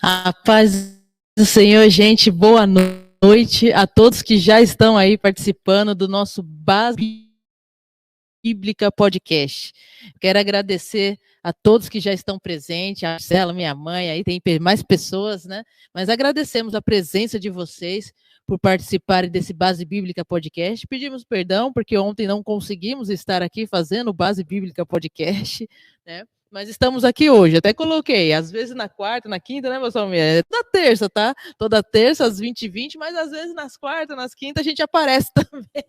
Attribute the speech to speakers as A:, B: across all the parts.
A: A paz do Senhor, gente, boa noite a todos que já estão aí participando do nosso Base Bíblica Podcast. Quero agradecer a todos que já estão presentes, a Marcela, minha mãe, aí tem mais pessoas, né? Mas agradecemos a presença de vocês por participarem desse Base Bíblica Podcast. Pedimos perdão porque ontem não conseguimos estar aqui fazendo o Base Bíblica Podcast, né? Mas estamos aqui hoje, até coloquei, às vezes na quarta, na quinta, né, pessoal? É toda terça, tá? Toda terça, às 20h20, mas às vezes nas quartas, nas quintas, a gente aparece também.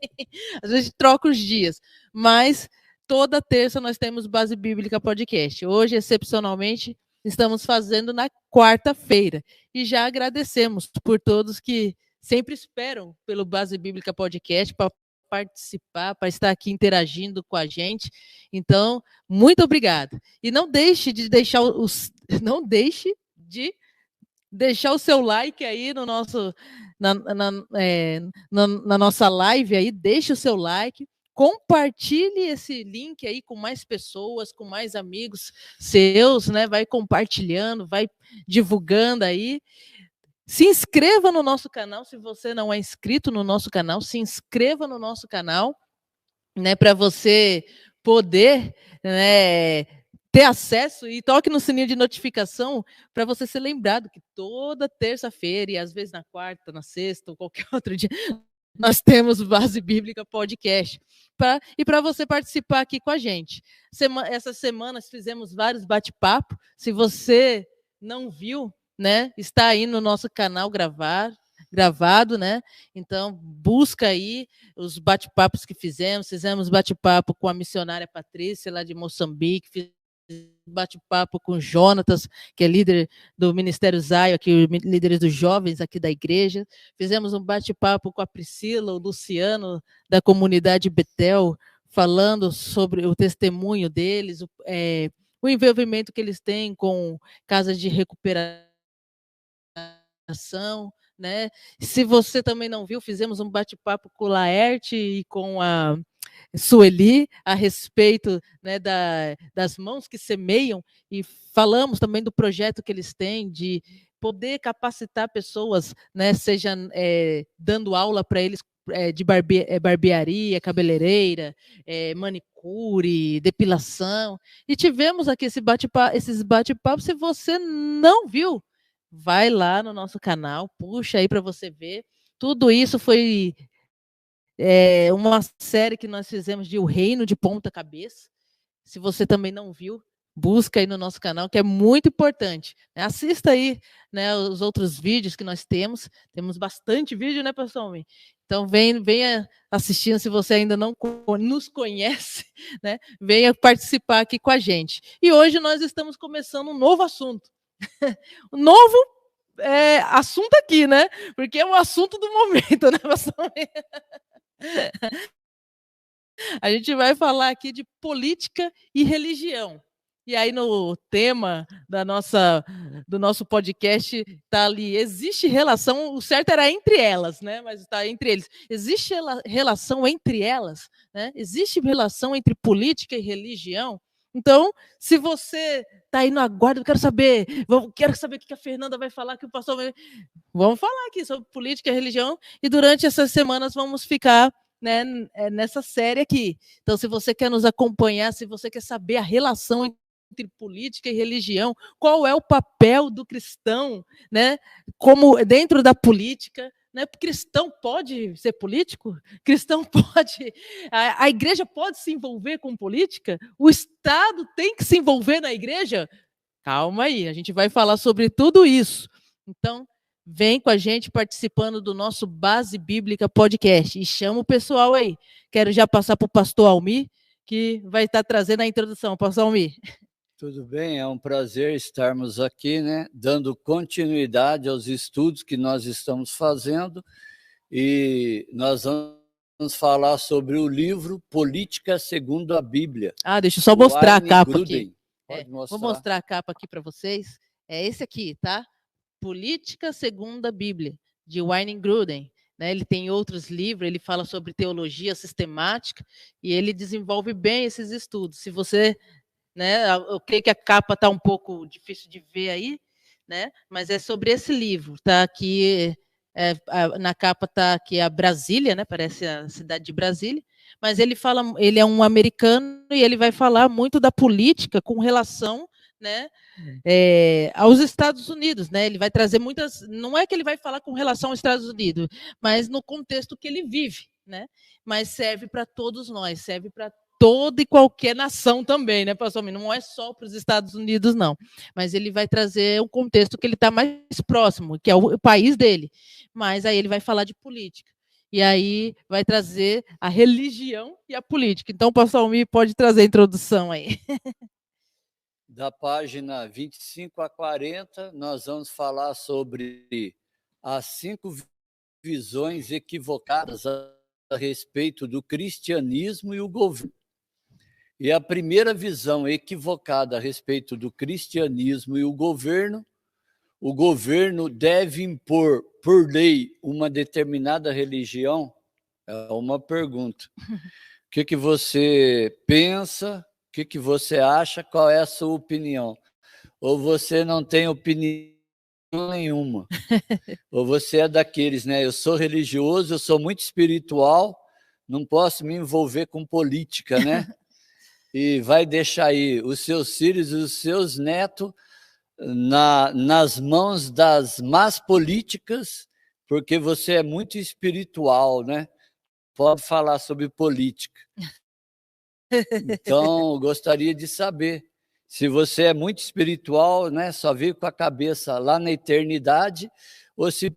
A: Às vezes troca os dias. Mas toda terça nós temos Base Bíblica Podcast. Hoje, excepcionalmente, estamos fazendo na quarta-feira. E já agradecemos por todos que sempre esperam pelo Base Bíblica Podcast para participar, para estar aqui interagindo com a gente. Então, muito obrigada. E não deixe de deixar o seu like aí no nosso na nossa live aí, deixe o seu like, compartilhe esse link aí com mais pessoas, com mais amigos seus, né? Vai compartilhando, vai divulgando aí. Se inscreva no nosso canal, se você não é inscrito no nosso canal, se inscreva no nosso canal, né, para você poder, né, ter acesso e toque no sininho de notificação para você ser lembrado que toda terça-feira e às vezes na quarta, na sexta ou qualquer outro dia nós temos Base Bíblica Podcast. E para você participar aqui com a gente. Essa semana fizemos vários bate-papos. Se você não viu, né, está aí no nosso canal gravado, né? Então, busca aí os bate-papos que fizemos bate-papo com a missionária Patrícia, lá de Moçambique, bate-papo com Jonatas, que é líder do Ministério Zion, aqui, líderes dos jovens aqui da igreja. Fizemos um bate-papo com a Priscila, o Luciano, da comunidade Betel, falando sobre o testemunho deles, o envolvimento que eles têm com casas de recuperação, né? Se você também não viu, fizemos um bate-papo com o Laerte e com a Sueli a respeito, né, das mãos que semeiam, e falamos também do projeto que eles têm de poder capacitar pessoas, né, seja dando aula para eles de barbearia, cabeleireira, manicure, depilação. E tivemos aqui esses bate-papos. Se você não viu, vai lá no nosso canal, puxa aí para você ver. Tudo isso foi uma série que nós fizemos de O Reino de Ponta Cabeça. Se você também não viu, busca aí no nosso canal, que é muito importante. Assista aí, né, os outros vídeos que nós temos. Temos bastante vídeo, né, pessoal? Então, venha assistindo, se você ainda não nos conhece, né, venha participar aqui com a gente. E hoje nós estamos começando um novo assunto. Um novo assunto aqui, né? Porque é o assunto do momento, né, pessoal? A gente vai falar aqui de política e religião. E aí no tema do nosso podcast está ali, existe relação, o certo era entre elas, né? Mas está entre eles. Existe relação entre elas, né? Existe relação entre política e religião? Então, se você está aí no aguardo, quero saber o que a Fernanda vai falar, que o pastor vai... Vamos falar aqui sobre política e religião, e durante essas semanas vamos ficar, né, nessa série aqui. Então, se você quer nos acompanhar, se você quer saber a relação entre política e religião, qual é o papel do cristão, né, como dentro da política, né? Cristão pode ser político? Cristão pode... A igreja pode se envolver com política? O Estado tem que se envolver na igreja? Calma aí, a gente vai falar sobre tudo isso. Então, vem com a gente participando do nosso Base Bíblica Podcast. E chama o pessoal aí. Quero já passar para o pastor Almir, que vai estar trazendo a introdução. Pastor Almir.
B: Tudo bem, é um prazer estarmos aqui, né, dando continuidade aos estudos que nós estamos fazendo. E nós vamos falar sobre o livro Política Segundo a Bíblia.
A: Deixa eu só mostrar a capa aqui. Vou mostrar a capa aqui para vocês. É esse aqui, tá? Política Segundo a Bíblia, de Wayne Grudem. Né? Ele tem outros livros, ele fala sobre teologia sistemática e ele desenvolve bem esses estudos. Se você, né, eu creio que a capa está um pouco difícil de ver aí, né? Mas é sobre esse livro, tá aqui, na capa está aqui a Brasília, né? Parece a cidade de Brasília, mas ele é um americano e ele vai falar muito da política com relação, né, aos Estados Unidos, né? Ele vai trazer muitas, não é que ele vai falar com relação aos Estados Unidos, mas no contexto que ele vive, né? Mas serve para todos nós, serve para toda e qualquer nação também, né, pastor? Não é só para os Estados Unidos, não. Mas ele vai trazer um contexto que ele está mais próximo, que é o país dele. Mas aí ele vai falar de política. E aí vai trazer a religião e a política. Então, pastor Almir pode trazer a introdução aí.
B: Da página 25 a 40, nós vamos falar sobre as 5 visões equivocadas a respeito do cristianismo e o governo. E a primeira visão equivocada a respeito do cristianismo e o governo deve impor por lei uma determinada religião? É uma pergunta. O que você pensa? O que você acha? Qual é a sua opinião? Ou você não tem opinião nenhuma? Ou você é daqueles, né? Eu sou religioso, eu sou muito espiritual, não posso me envolver com política, né? E vai deixar aí os seus filhos e os seus netos nas mãos das más políticas, porque você é muito espiritual, né? Pode falar sobre política. Então, gostaria de saber se você é muito espiritual, né? Só veio com a cabeça lá na eternidade, ou se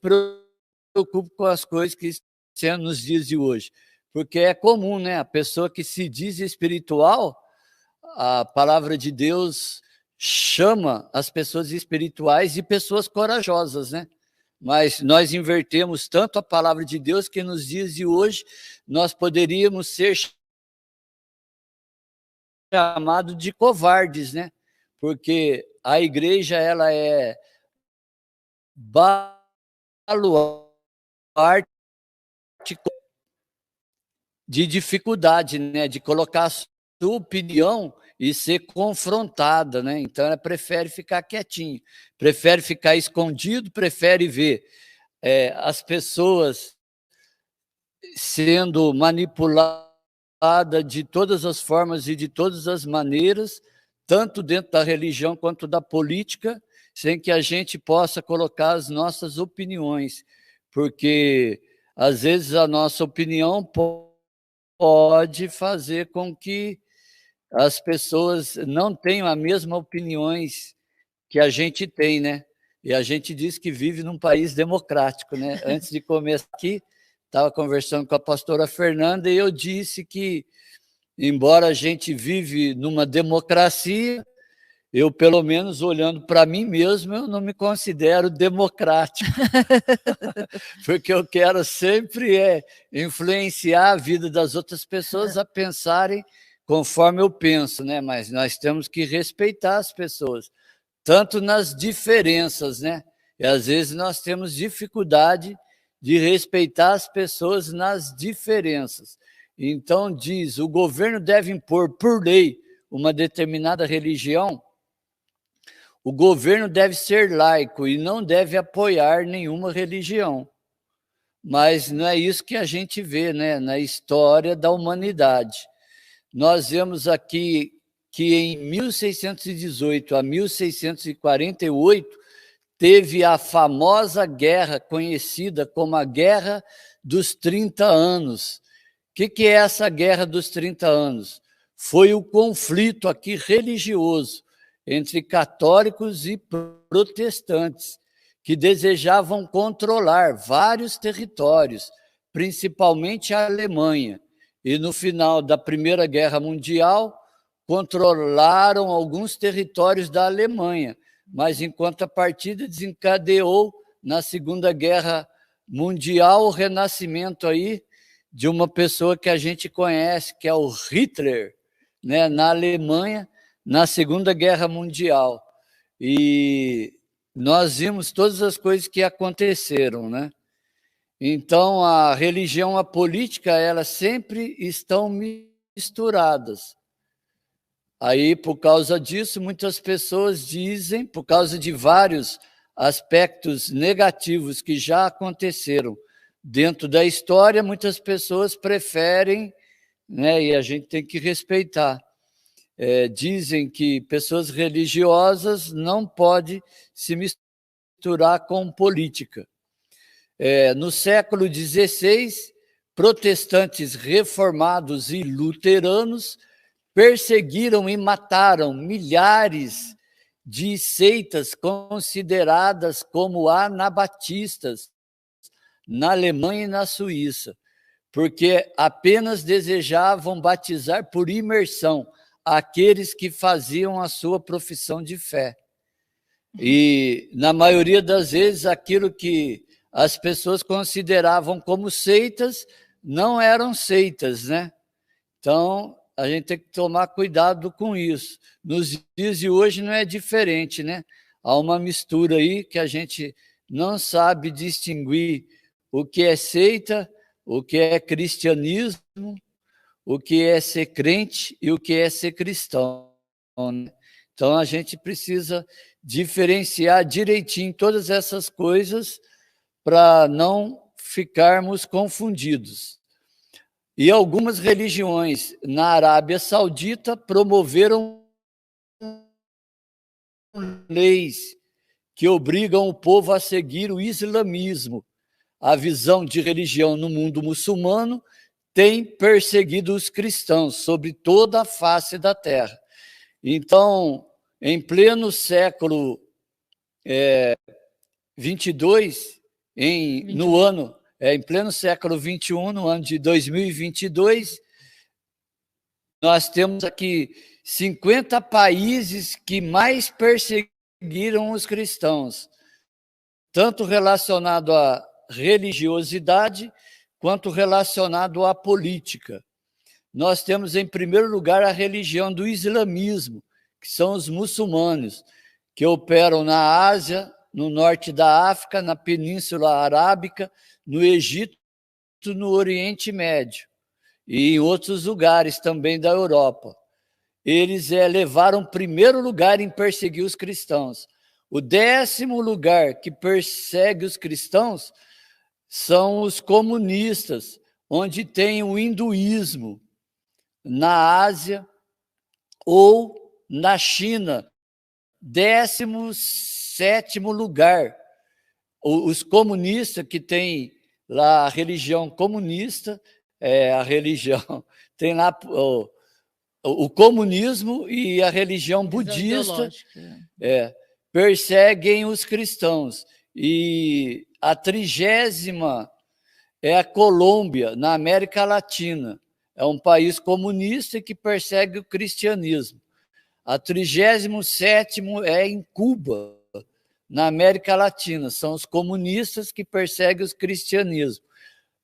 B: preocupa com as coisas que são nos dias de hoje. Porque é comum, né? A pessoa que se diz espiritual, a palavra de Deus chama as pessoas espirituais de pessoas corajosas, né? Mas nós invertemos tanto a palavra de Deus que nos dias de hoje nós poderíamos ser chamados de covardes, né? Porque a igreja ela é baluarte de dificuldade, né? De colocar a sua opinião e ser confrontada, né? Então ela prefere ficar quietinho, prefere ficar escondido, prefere ver as pessoas sendo manipuladas de todas as formas e de todas as maneiras, tanto dentro da religião quanto da política, sem que a gente possa colocar as nossas opiniões, porque às vezes a nossa opinião pode fazer com que as pessoas não tenham a mesma opiniões que a gente tem, né? E a gente diz que vive num país democrático, né? Antes de começar aqui, estava conversando com a pastora Fernanda e eu disse que, embora a gente vive numa democracia, eu, pelo menos, olhando para mim mesmo, eu não me considero democrático, porque eu quero sempre influenciar a vida das outras pessoas a pensarem conforme eu penso, né? Mas nós temos que respeitar as pessoas, tanto nas diferenças, né? E às vezes nós temos dificuldade de respeitar as pessoas nas diferenças. Então diz, o governo deve impor por lei uma determinada religião. O governo deve ser laico e não deve apoiar nenhuma religião. Mas não é isso que a gente vê, né, na história da humanidade. Nós vemos aqui que em 1618 a 1648 teve a famosa guerra conhecida como a Guerra dos 30 Anos. O que é essa Guerra dos 30 Anos? Foi o conflito aqui religioso entre católicos e protestantes, que desejavam controlar vários territórios, principalmente a Alemanha. E no final da Primeira Guerra Mundial, controlaram alguns territórios da Alemanha, mas em contrapartida desencadeou na Segunda Guerra Mundial o renascimento aí de uma pessoa que a gente conhece, que é o Hitler, né, na Alemanha, na Segunda Guerra Mundial. E nós vimos todas as coisas que aconteceram, né? Então, a religião e a política, elas sempre estão misturadas. Aí, por causa disso, muitas pessoas dizem, por causa de vários aspectos negativos que já aconteceram dentro da história, muitas pessoas preferem, né, e a gente tem que respeitar. Dizem que pessoas religiosas não podem se misturar com política. No século XVI, protestantes reformados e luteranos perseguiram e mataram milhares de seitas consideradas como anabatistas na Alemanha e na Suíça, porque apenas desejavam batizar por imersão aqueles que faziam a sua profissão de fé. E, na maioria das vezes, aquilo que as pessoas consideravam como seitas não eram seitas, né? Então, a gente tem que tomar cuidado com isso. Nos dias de hoje não é diferente, né? Há uma mistura aí que a gente não sabe distinguir o que é seita, o que é cristianismo, o que é ser crente e o que é ser cristão, né? Então, a gente precisa diferenciar direitinho todas essas coisas para não ficarmos confundidos. E algumas religiões na Arábia Saudita promoveram leis que obrigam o povo a seguir o islamismo. A visão de religião no mundo muçulmano tem perseguido os cristãos sobre toda a face da terra. Então, em pleno século 22, em pleno século 21, no ano de 2022, nós temos aqui 50 países que mais perseguiram os cristãos, tanto relacionado à religiosidade quanto relacionado à política. Nós temos, em primeiro lugar, a religião do islamismo, que são os muçulmanos, que operam na Ásia, no norte da África, na Península Arábica, no Egito, no Oriente Médio e em outros lugares também da Europa. Eles levaram primeiro lugar em perseguir os cristãos. O 10º lugar que persegue os cristãos são os comunistas, onde tem o hinduísmo, na Ásia ou na China. 17º lugar. Os comunistas, que tem lá a religião comunista, a religião, tem lá o comunismo e a religião budista, perseguem os cristãos. E a 30ª é a Colômbia, na América Latina. É um país comunista que persegue o cristianismo. A 37ª é em Cuba, na América Latina. São os comunistas que perseguem o cristianismo.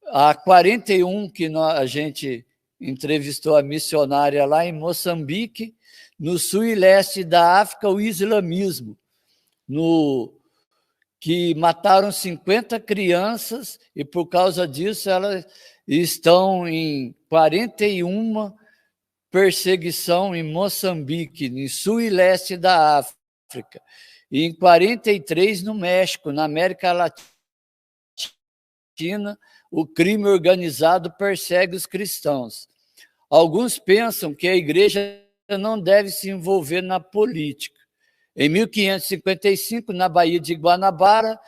B: A 41, que a gente entrevistou a missionária lá em Moçambique, no sul e leste da África, o islamismo, que mataram 50 crianças e, por causa disso, elas estão em 41 perseguição em Moçambique, no sul e leste da África, e em 43 no México, na América Latina, o crime organizado persegue os cristãos. Alguns pensam que a igreja não deve se envolver na política. Em 1555, na Baía de Guanabara,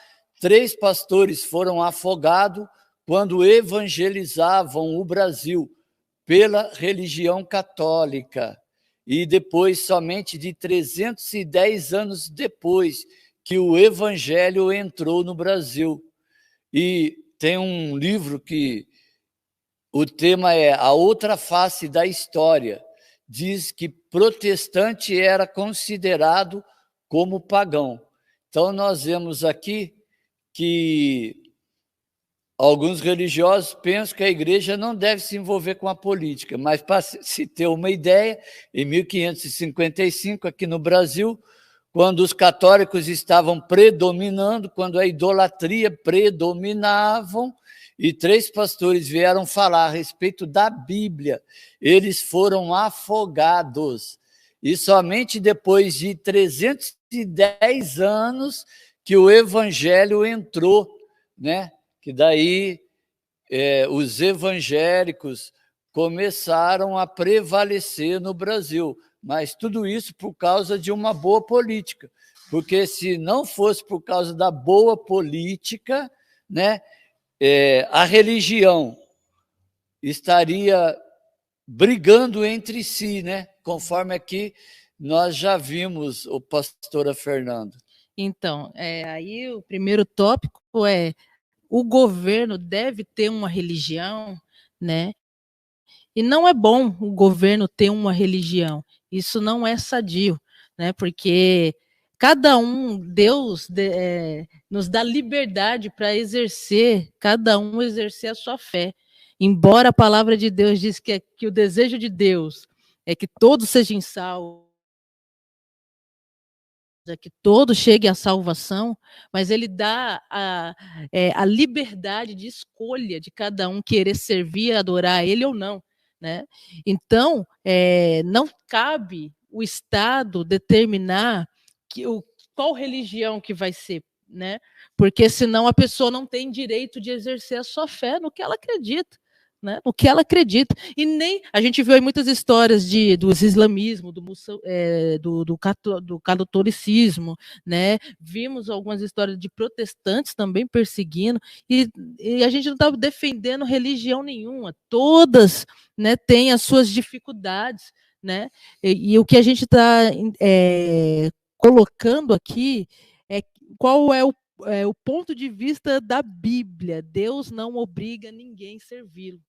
B: 3 pastores foram afogados quando evangelizavam o Brasil pela religião católica. E depois, somente de 310 anos depois, que o evangelho entrou no Brasil. E tem um livro que o tema é A Outra Face da História. Diz que protestante era considerado como pagão. Então, nós vemos aqui que alguns religiosos pensam que a igreja não deve se envolver com a política, mas, para se ter uma ideia, em 1555, aqui no Brasil, quando os católicos estavam predominando, quando a idolatria predominavam, e 3 pastores vieram falar a respeito da Bíblia, eles foram afogados. E somente depois de 310 anos que o evangelho entrou, né? Que daí os evangélicos começaram a prevalecer no Brasil. Mas tudo isso por causa de uma boa política. Porque se não fosse por causa da boa política, né, a religião estaria brigando entre si, né? Conforme aqui nós já vimos, o pastora Fernanda.
A: Então, aí o primeiro tópico é: o governo deve ter uma religião, né? E não é bom o governo ter uma religião. Isso não é sadio, né? Porque cada um, Deus nos dá liberdade para exercer, cada um exercer a sua fé. Embora a palavra de Deus diz que o desejo de Deus é que todos sejam salvos, que todos cheguem à salvação, mas ele dá a liberdade de escolha de cada um querer servir, adorar ele ou não, né? Então, não cabe o Estado determinar qual religião que vai ser, né? Porque senão a pessoa não tem direito de exercer a sua fé no que ela acredita. Né, no que ela acredita. E nem a gente viu aí muitas histórias dos islamismo, do catolicismo, né? Vimos algumas histórias de protestantes também perseguindo, e a gente não está defendendo religião nenhuma, todas, né, têm as suas dificuldades, né? E o que a gente está colocando aqui é qual é o ponto de vista da Bíblia. Deus não obriga ninguém a servi-lo,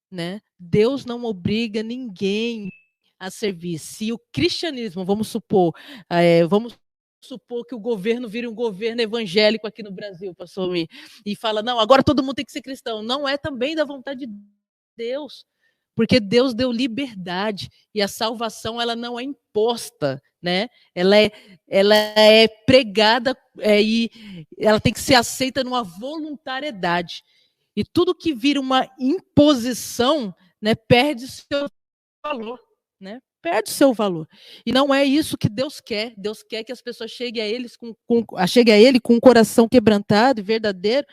A: né? Deus não obriga ninguém a servir. Se o cristianismo, vamos supor que o governo vire um governo evangélico aqui no Brasil, pastor Mi, e fala, não, agora todo mundo tem que ser cristão. Não é também da vontade de Deus, porque Deus deu liberdade e a salvação ela não é imposta, né? Ela é pregada e ela tem que ser aceita numa voluntariedade. E tudo que vira uma imposição, né, perde seu valor, né? Perde seu valor. E não é isso que Deus quer. Deus quer que as pessoas cheguem a Ele com um coração quebrantado e verdadeiro,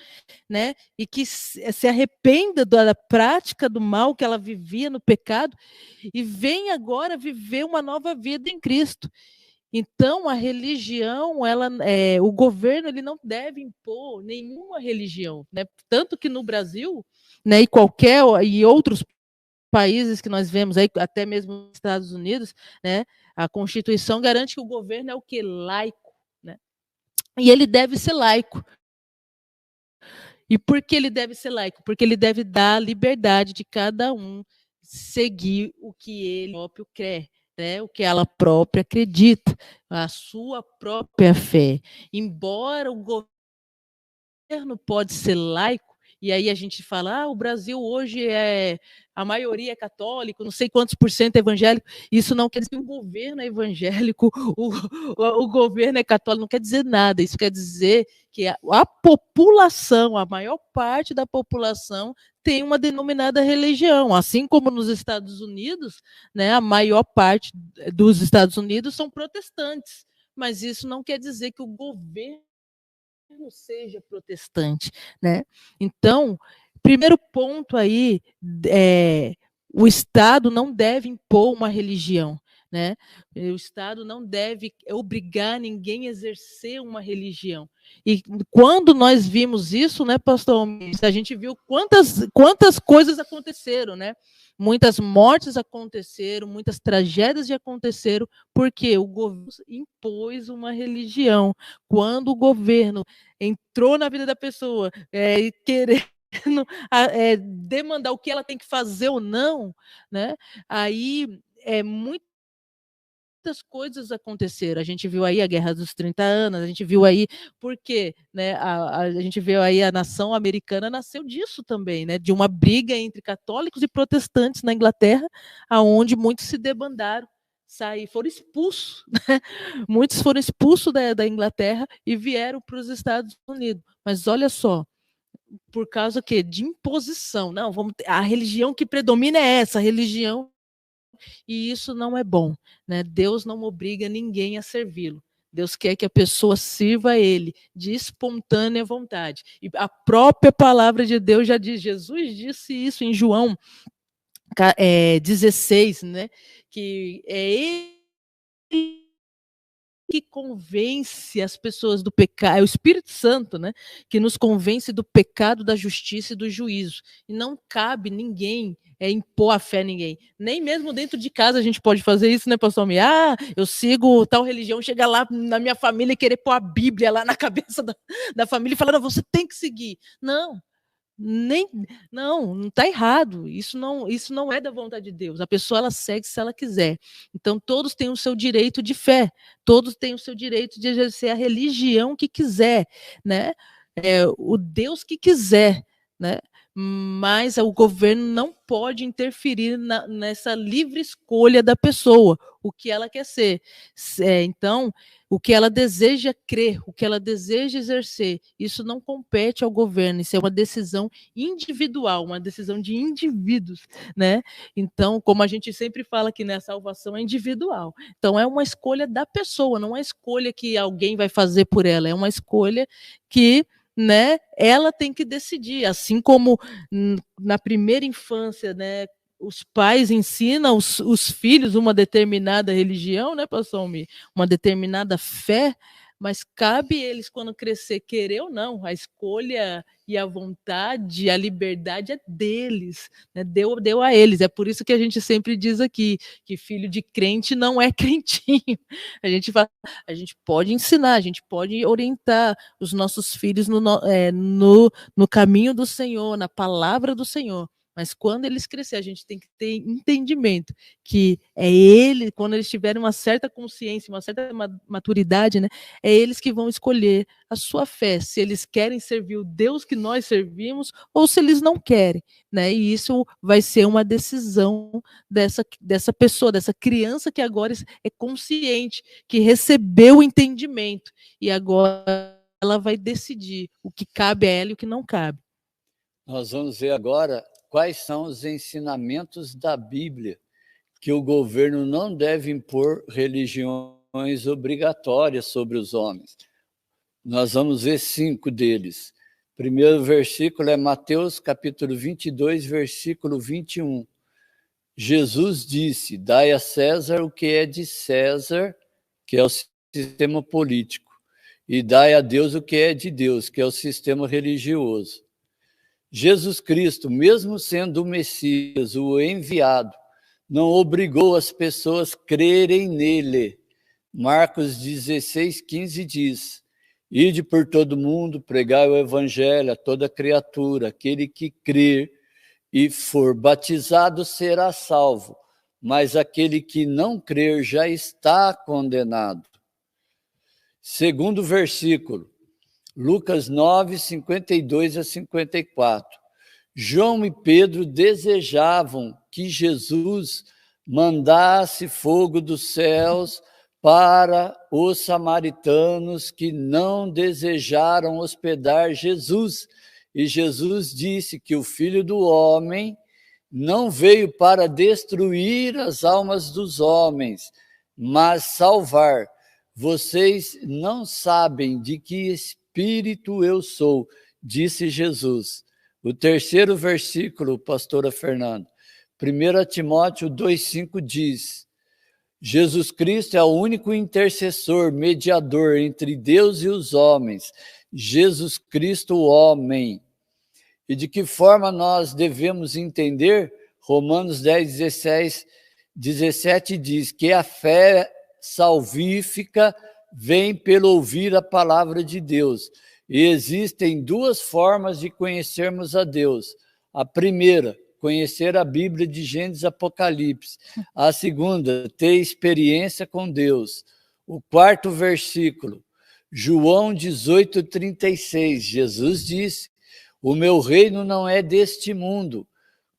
A: né? E que se arrependa da prática do mal que ela vivia no pecado e venha agora viver uma nova vida em Cristo. Então, a religião, o governo, ele não deve impor nenhuma religião, né? Tanto que no Brasil, né, e outros países que nós vemos aí, até mesmo nos Estados Unidos, né, a Constituição garante que o governo é o quê? Laico, né? E ele deve ser laico. E por que ele deve ser laico? Porque ele deve dar a liberdade de cada um seguir o que ele próprio quer, né? O que ela própria acredita, a sua própria fé. Embora o governo pode ser laico, e aí a gente fala, o Brasil hoje a maioria é católico, não sei quantos por cento é evangélico. Isso não quer dizer que o governo é evangélico, o governo é católico, não quer dizer nada. Isso quer dizer que a população, a maior parte da população tem uma denominada religião, assim como nos Estados Unidos, né, a maior parte dos Estados Unidos são protestantes, mas isso não quer dizer que o governo seja protestante, né? Então, primeiro ponto aí, o Estado não deve impor uma religião, né? O Estado não deve obrigar ninguém a exercer uma religião. E quando nós vimos isso, né, pastor, a gente viu quantas coisas aconteceram, né? Muitas mortes aconteceram, muitas tragédias aconteceram, porque o governo impôs uma religião. Quando o governo entrou na vida da pessoa, querendo demandar o que ela tem que fazer ou não, né? Aí muitas coisas aconteceram. A gente viu aí a Guerra dos 30 anos, a gente viu aí porque, né, a gente viu aí a nação americana nasceu disso também, né, de uma briga entre católicos e protestantes na Inglaterra, aonde muitos se debandaram, foram expulsos, né? Muitos foram expulsos da Inglaterra e vieram para os Estados Unidos. Mas olha só, por causa que de imposição, não, a religião que predomina é essa, a religião e isso não é bom, né? Deus não obriga ninguém a servi-lo. Deus quer que a pessoa sirva a Ele de espontânea vontade. E a própria palavra de Deus já diz, Jesus disse isso em João 16, né? Que é Ele que convence as pessoas do pecado, é o Espírito Santo, né, que nos convence do pecado, da justiça e do juízo. E não cabe ninguém impor a fé a ninguém. Nem mesmo dentro de casa a gente pode fazer isso, né, pastor Almir? Eu sigo tal religião, chega lá na minha família e querer pôr a Bíblia lá na cabeça da família e falar, você tem que seguir. Não. Não está errado. Isso não é da vontade de Deus. A pessoa ela segue se ela quiser. Então todos têm o seu direito de fé, todos têm o seu direito de exercer a religião que quiser, né? O Deus que quiser, né? Mas o governo não pode interferir nessa livre escolha da pessoa, o que ela quer ser. Então, o que ela deseja crer, o que ela deseja exercer, isso não compete ao governo, isso é uma decisão individual, uma decisão de indivíduos, né? Então, como a gente sempre fala aqui, né, a salvação é individual. Então, é uma escolha da pessoa, não é uma escolha que alguém vai fazer por ela, é uma escolha que, né, ela tem que decidir, assim como na primeira infância, né, os pais ensinam os filhos uma determinada religião, né, pastor Almir? Uma determinada fé, mas cabe eles, quando crescer, querer ou não, a escolha e a vontade, a liberdade é deles, né? Deu a eles. É por isso que a gente sempre diz aqui que filho de crente não é crentinho. A gente pode ensinar, a gente pode orientar os nossos filhos no caminho do Senhor, na palavra do Senhor. Mas quando eles crescerem, a gente tem que ter entendimento que é ele, quando eles tiverem uma certa consciência, uma certa maturidade, né, é eles que vão escolher a sua fé, se eles querem servir o Deus que nós servimos ou se eles não querem, né? E isso vai ser uma decisão dessa pessoa, dessa criança que agora é consciente, que recebeu o entendimento e agora ela vai decidir o que cabe a ela e o que não cabe.
B: Nós vamos ver agora quais são os ensinamentos da Bíblia que o governo não deve impor religiões obrigatórias sobre os homens. Nós vamos ver 5 deles. O primeiro versículo é Mateus, capítulo 22, versículo 21. Jesus disse, dai a César o que é de César, que é o sistema político, e dai a Deus o que é de Deus, que é o sistema religioso. Jesus Cristo, mesmo sendo o Messias, o enviado, não obrigou as pessoas a crerem nele. Marcos 16:15 diz, ide por todo mundo, pregai o evangelho a toda criatura, aquele que crer e for batizado será salvo, mas aquele que não crer já está condenado. Segundo versículo, Lucas 9, 52 a 54. João e Pedro desejavam que Jesus mandasse fogo dos céus para os samaritanos que não desejaram hospedar Jesus. E Jesus disse que o Filho do Homem não veio para destruir as almas dos homens, mas salvar. Vocês não sabem de que espírito eu sou, disse Jesus. O terceiro versículo, pastora Fernanda, 1 Timóteo 2,5 diz, Jesus Cristo é o único intercessor, mediador entre Deus e os homens, Jesus Cristo, o homem. E de que forma nós devemos entender? Romanos 10, 17 diz que a fé salvífica vem pelo ouvir a palavra de Deus. E existem 2 formas de conhecermos a Deus. A primeira, conhecer a Bíblia de Gênesis e Apocalipse. A segunda, ter experiência com Deus. O quarto versículo, João 18:36, Jesus disse, o meu reino não é deste mundo.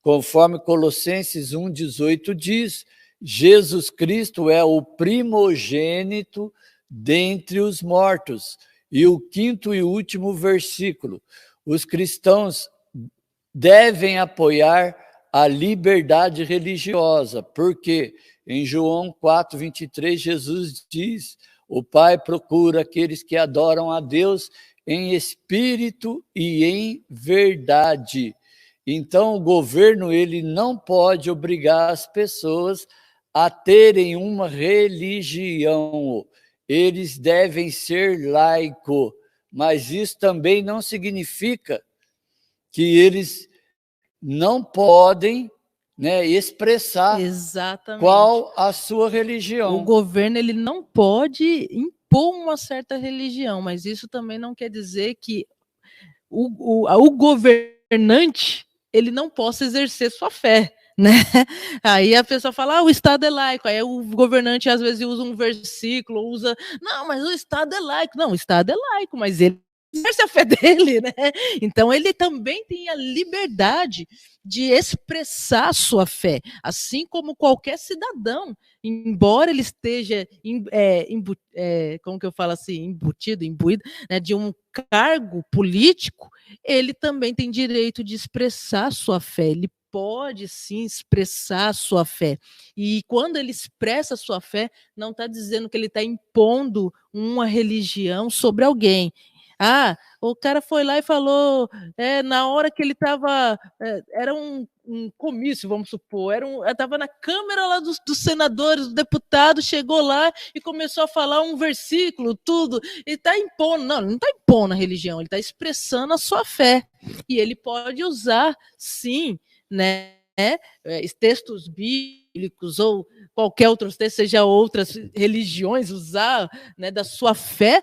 B: Conforme Colossenses 1:18 diz, Jesus Cristo é o primogênito dentre os mortos. E o quinto e último versículo, os cristãos devem apoiar a liberdade religiosa, porque em João 4:23, Jesus diz: o Pai procura aqueles que adoram a Deus em espírito e em verdade. Então, o governo ele não pode obrigar as pessoas a terem uma religião. Eles devem ser laicos, mas isso também não significa que eles não podem, né, expressar
A: Exatamente.
B: Qual a sua religião.
A: O governo ele não pode impor uma certa religião, mas isso também não quer dizer que o governante ele não possa exercer sua fé, né? Aí a pessoa fala, o Estado é laico, aí o governante às vezes usa um versículo, não, mas o Estado é laico. Não, o Estado é laico, mas ele exerce a fé dele, né? Então ele também tem a liberdade de expressar sua fé, assim como qualquer cidadão, embora ele esteja, como que eu falo assim, imbuído, né, de um cargo político, ele também tem direito de expressar sua fé, ele pode sim expressar sua fé. E quando ele expressa sua fé, não está dizendo que ele está impondo uma religião sobre alguém. O cara foi lá e falou, na hora que ele estava, era um comício, vamos supor, estava na Câmara lá dos senadores, do deputado, chegou lá e começou a falar um versículo, tudo, ele está impondo, não, ele não está impondo a religião, ele está expressando a sua fé, e ele pode usar, sim, né, textos bíblicos ou qualquer outro texto, seja outras religiões, usar, né, da sua fé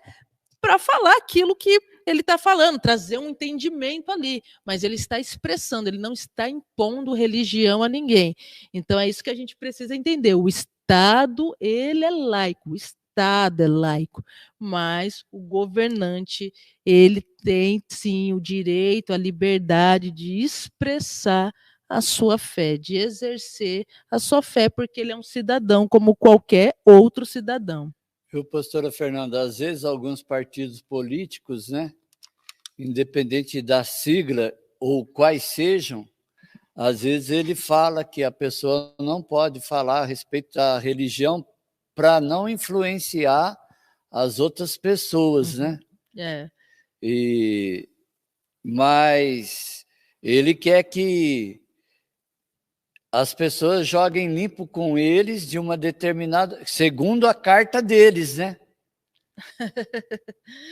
A: para falar aquilo que ele está falando, trazer um entendimento ali, mas ele está expressando, ele não está impondo religião a ninguém. Então é isso que a gente precisa entender. O Estado, ele é laico, o Estado é laico, mas o governante, ele tem sim o direito, a liberdade de expressar a sua fé, de exercer a sua fé, porque ele é um cidadão como qualquer outro cidadão.
B: Viu, pastora Fernanda, às vezes alguns partidos políticos, né, independente da sigla ou quais sejam, às vezes ele fala que a pessoa não pode falar a respeito da religião para não influenciar as outras pessoas, né? Mas ele quer que as pessoas joguem limpo com eles de uma determinada, segundo a carta deles, né?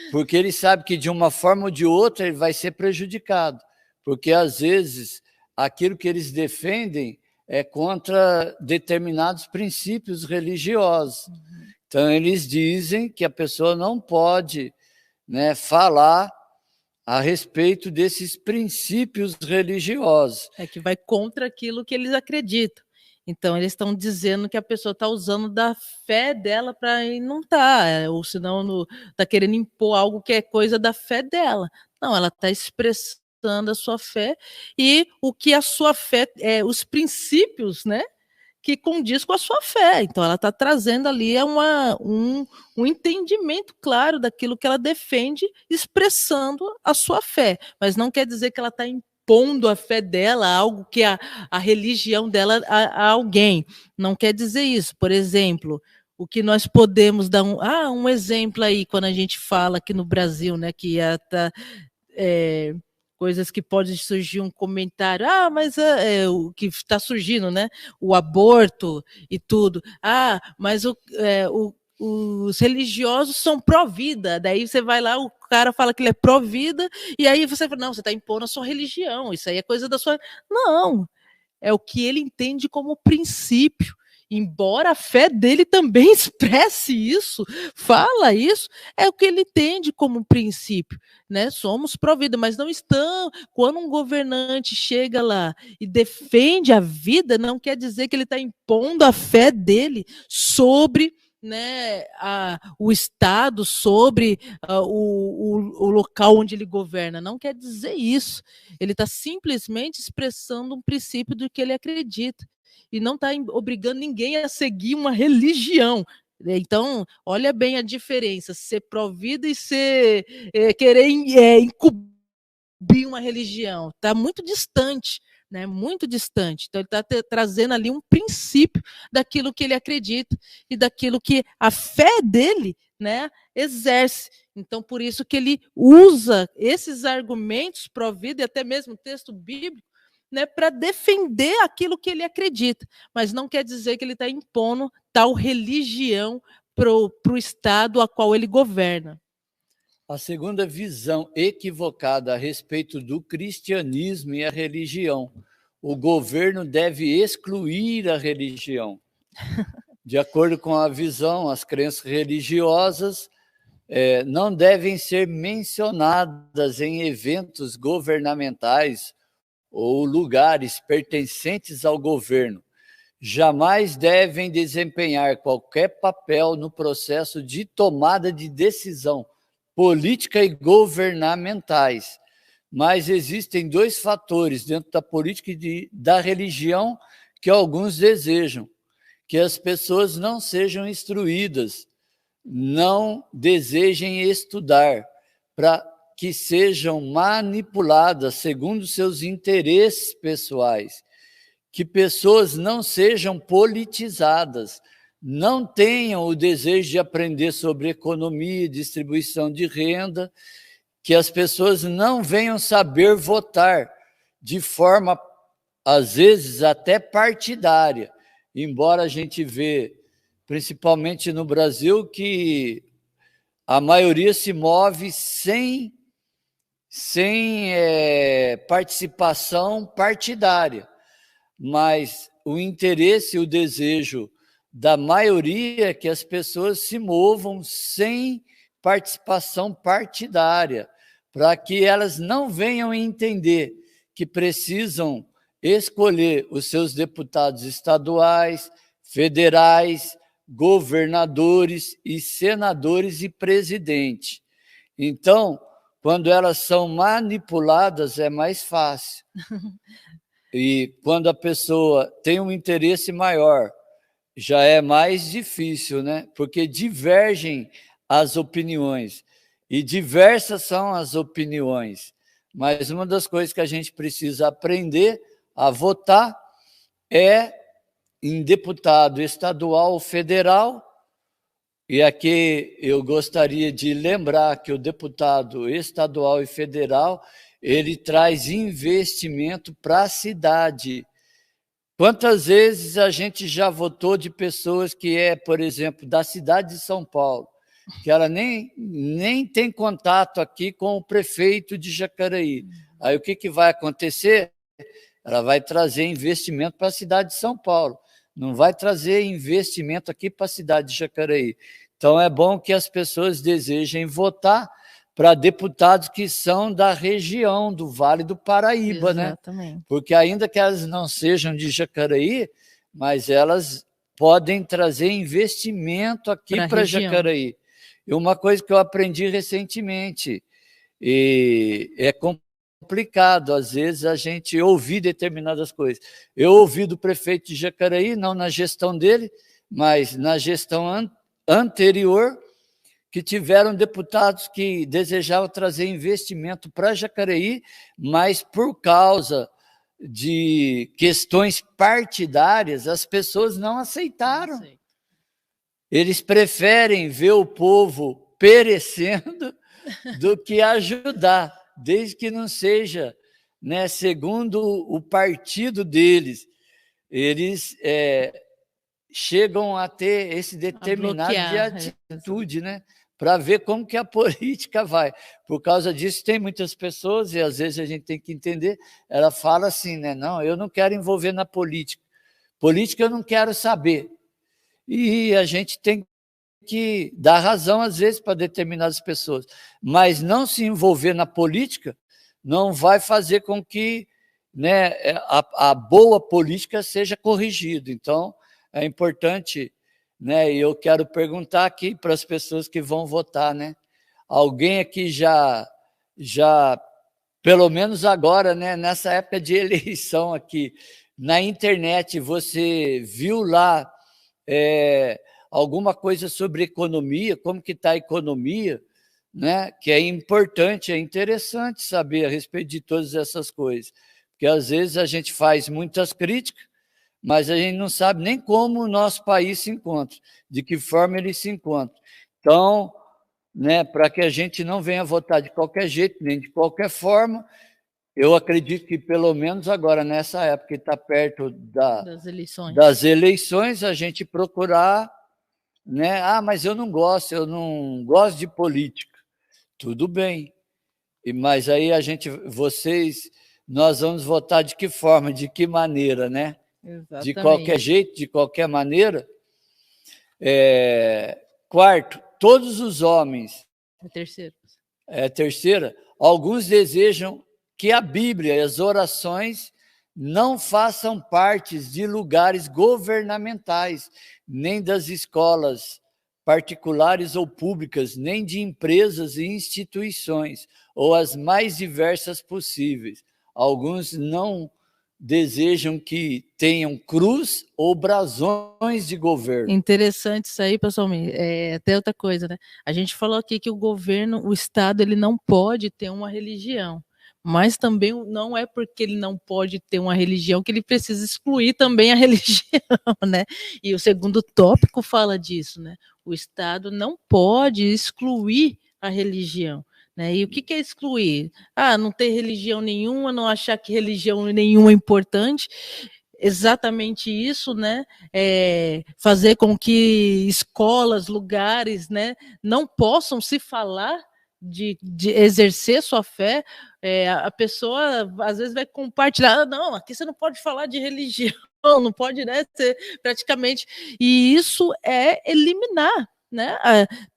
B: Porque ele sabe que de uma forma ou de outra ele vai ser prejudicado, porque às vezes aquilo que eles defendem é contra determinados princípios religiosos. Então eles dizem que a pessoa não pode, né, falar a respeito desses princípios religiosos.
A: É que vai contra aquilo que eles acreditam. Então, eles estão dizendo que a pessoa está usando da fé dela para e não está, ou senão está querendo impor algo que é coisa da fé dela. Não, ela está expressando a sua fé e o que a sua fé, os princípios, né, que condiz com a sua fé. Então, ela está trazendo ali um entendimento claro daquilo que ela defende, expressando a sua fé. Mas não quer dizer que ela está impondo a fé dela, algo que a religião dela a alguém. Não quer dizer isso. Por exemplo, o que nós podemos dar um exemplo aí, quando a gente fala aqui no Brasil, né, que coisas que pode surgir um comentário, mas o que está surgindo, né? O aborto e tudo. Mas os religiosos são pró-vida. Daí você vai lá, o cara fala que ele é pró-vida, e aí você fala, não, você está impondo a sua religião, isso aí é coisa da sua. Não, é o que ele entende como princípio. Embora a fé dele também expresse isso, fala isso, é o que ele entende como princípio, né? Somos pró-vida, mas não estão. Quando um governante chega lá e defende a vida, não quer dizer que ele está impondo a fé dele sobre, né, o Estado, sobre o local onde ele governa. Não quer dizer isso. Ele está simplesmente expressando um princípio do que ele acredita. E não está obrigando ninguém a seguir uma religião. Então, olha bem a diferença, ser pró-vida e querer encobrir uma religião. Está muito distante, né? Muito distante. Então, ele está trazendo ali um princípio daquilo que ele acredita e daquilo que a fé dele, né, exerce. Então, por isso que ele usa esses argumentos pró-vida e até mesmo texto bíblico, né, para defender aquilo que ele acredita. Mas não quer dizer que ele está impondo tal religião para o Estado a qual ele governa.
B: A segunda visão equivocada a respeito do cristianismo e a religião. O governo deve excluir a religião. De acordo com a visão, as crenças religiosas não devem ser mencionadas em eventos governamentais ou lugares pertencentes ao governo. Jamais devem desempenhar qualquer papel no processo de tomada de decisão política e governamentais. Mas existem dois fatores dentro da política e da religião que alguns desejam: que as pessoas não sejam instruídas, não desejem estudar, para que sejam manipuladas segundo seus interesses pessoais, que pessoas não sejam politizadas, não tenham o desejo de aprender sobre economia e distribuição de renda, que as pessoas não venham saber votar de forma, às vezes, até partidária, embora a gente vê, principalmente no Brasil, que a maioria se move sem participação partidária, mas o interesse e o desejo da maioria é que as pessoas se movam sem participação partidária, para que elas não venham entender que precisam escolher os seus deputados estaduais, federais, governadores e senadores e presidente. Então, quando elas são manipuladas, é mais fácil. E quando a pessoa tem um interesse maior, já é mais difícil, né? Porque divergem as opiniões, e diversas são as opiniões. Mas uma das coisas que a gente precisa aprender a votar é em deputado estadual ou federal. E aqui eu gostaria de lembrar que o deputado estadual e federal, ele traz investimento para a cidade. Quantas vezes a gente já votou de pessoas que por exemplo, da cidade de São Paulo, que ela nem tem contato aqui com o prefeito de Jacareí. Aí o que vai acontecer? Ela vai trazer investimento para a cidade de São Paulo, não vai trazer investimento aqui para a cidade de Jacareí. Então é bom que as pessoas desejem votar para deputados que são da região do Vale do Paraíba,
A: Exatamente,
B: né? Porque ainda que elas não sejam de Jacareí, mas elas podem trazer investimento aqui para Jacareí. E uma coisa que eu aprendi recentemente, e é complicado, às vezes, a gente ouvir determinadas coisas. Eu ouvi do prefeito de Jacareí, não na gestão dele, mas na gestão anterior, que tiveram deputados que desejavam trazer investimento para Jacareí, mas por causa de questões partidárias, as pessoas não aceitaram. Eles preferem ver o povo perecendo do que ajudar, desde que não seja, né, segundo o partido deles. Eles chegam a ter esse determinado de atitude, né, para ver como que a política vai. Por causa disso, tem muitas pessoas, e às vezes a gente tem que entender, ela fala assim, né, não, eu não quero envolver na política. Política eu não quero saber. E a gente tem que dar razão, às vezes, para determinadas pessoas. Mas não se envolver na política não vai fazer com que, né, a boa política seja corrigida. Então, é importante, né, e eu quero perguntar aqui para as pessoas que vão votar, né? Alguém aqui já pelo menos agora, né, nessa época de eleição aqui, na internet, você viu lá alguma coisa sobre economia, como que está a economia, né? Que é importante, é interessante saber a respeito de todas essas coisas, Porque às vezes a gente faz muitas críticas, mas a gente não sabe nem como o nosso país se encontra, de que forma ele se encontra. Então, né, para que a gente não venha votar de qualquer jeito, nem de qualquer forma, eu acredito que pelo menos agora, nessa época que está perto das eleições, a gente procurar, né? Mas eu não gosto de política. Tudo bem. Mas aí nós vamos votar de que forma, de que maneira, né?
A: Exatamente.
B: De qualquer jeito, de qualquer maneira. Quarto, todos os homens. Terceira, alguns desejam que a Bíblia e as orações não façam parte de lugares governamentais, nem das escolas particulares ou públicas, nem de empresas e instituições, ou as mais diversas possíveis. Alguns não desejam que tenham cruz ou brasões de governo.
A: Interessante isso aí, pessoal. Até outra coisa, né? A gente falou aqui que o Estado, ele não pode ter uma religião, mas também não é porque ele não pode ter uma religião que ele precisa excluir também a religião, né? E o segundo tópico fala disso, né? O Estado não pode excluir a religião. Né? E o que é excluir? Não ter religião nenhuma, não achar que religião nenhuma é importante. Exatamente isso, né? Fazer com que escolas, lugares, né, não possam se falar de exercer sua fé. A pessoa às vezes vai compartilhar, não, aqui você não pode falar de religião, não pode, né, ser praticamente. E isso é eliminar, né?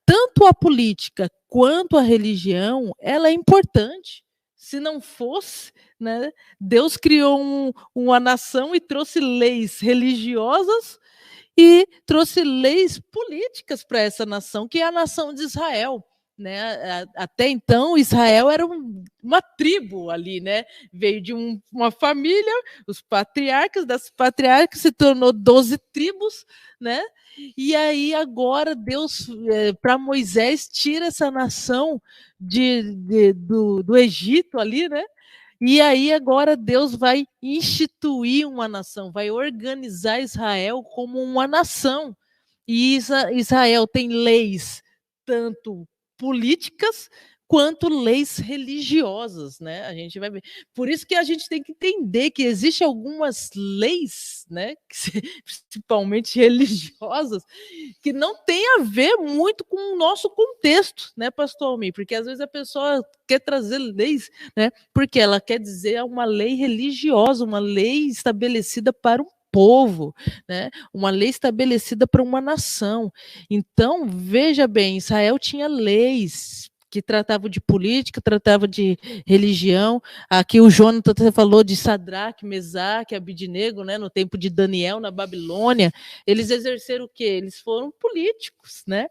A: Tanto a política quanto a religião, ela é importante. Se não fosse, né, Deus criou uma nação e trouxe leis religiosas e trouxe leis políticas para essa nação, que é a nação de Israel. Né? Até então, Israel era uma tribo ali, né? Veio de uma família, os patriarcas, das patriarcas se tornou 12 tribos, né? E aí agora Deus, para Moisés, tira essa nação do Egito ali, né? E aí agora Deus vai instituir uma nação, vai organizar Israel como uma nação. E Israel tem leis tanto políticas quanto leis religiosas, né? A gente vai ver. Por isso que a gente tem que entender que existem algumas leis, né, principalmente religiosas, que não tem a ver muito com o nosso contexto, né, pastor Almir? Porque às vezes a pessoa quer trazer leis, né, porque ela quer dizer uma lei religiosa, uma lei estabelecida para um povo, né? Uma lei estabelecida para uma nação. Então, veja bem, Israel tinha leis que tratavam de política, tratavam de religião. Aqui o Jonathan falou de Sadraque, Mesaque, Abidnego, né, no tempo de Daniel, na Babilônia. Eles exerceram o quê? Eles foram políticos, né?